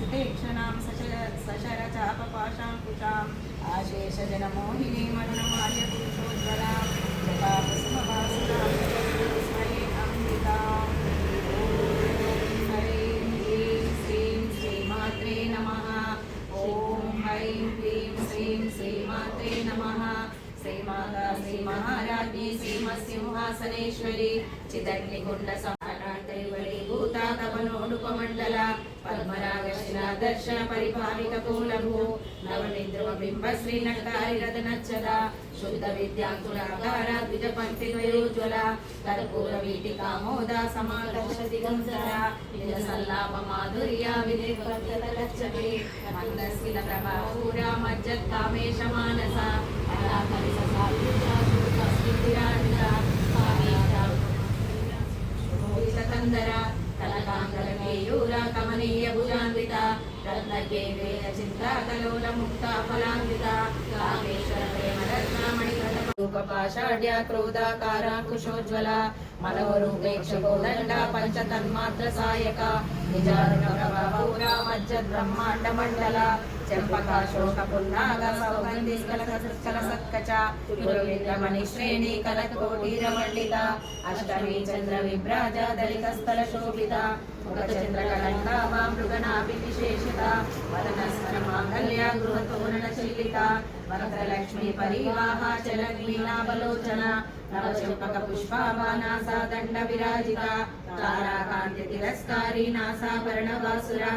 विलसिते क्षणां सशरचापपाशाङ्कुशाम् आशेषजनमोहिनीमरुणमाल्यपुरुषोज्ज्वलां जपाकुसुमभासुरां स्मरे अम्बिकाम्। ह्रीं क्लीं श्रीं श्रीमात्रे नमः। ॐ ह्रीं क्लीं श्रीं श्रीमात्रे नमः। श्रीमाता श्रीमहाराज्ञी श्रीमत्सिंहासनेश्वरी चिदग्निकुण्ड भूता तपनोनुपमण्डल पद्मरागशिला दर्शन परिपालिकपूलभू नवनिद्रुमबिम्ब श्रीनक्तारिरदनच्छदा शुद्ध विद्याकुलाकारा द्विजपङ्क्तिद्वयोज्ज्वला कर्पूरवीटिकामोदा समादर्श दिगन्तरा निजसल्लाप माधुर्या विधिर्वर्धनलच्छते मन्दस्मितप्रभापूरा मज्जत्कामेश मानसा अनाकलिससायुजा शुद्धस्थितिराजिता कंदरा कनकांगलकेयूरा कमनीय भुजान्विता रत्नकेवेन चिन्ता कलोल मुक्ता फलान्विता कामेश्वर प्रेम रत्नामणि रूपपाषाढ्या क्रोधाकाराङ्कुशोज्ज्वला मनोरूपेक्षकोदण्डा पंचतन्मात्र सायका निजारुण प्रभापूरा मज्जद् ब्रह्माण्ड मण्डला चंपकाशोकपुन्नाग सौगन्धिस्कलसत्कचा गुरुविन्द्रमणिश्रेणी कनककोटिरमण्डिता अष्टमी चन्द्र विभ्राजा दलितस्थलशोभिता मुखचन्द्रकलङ्का वा मृगनाभिविशेषिता वदनस्मरमाङ्गल्या गृहतोरणचिल्लिता वरदलक्ष्मी परिवाहा चलग्मीनावलोचना नवचम्पकपुष्पाभा नासा दण्ड विराजिता ताराकान्ति तिरस्कारी नासाभरणवासुरा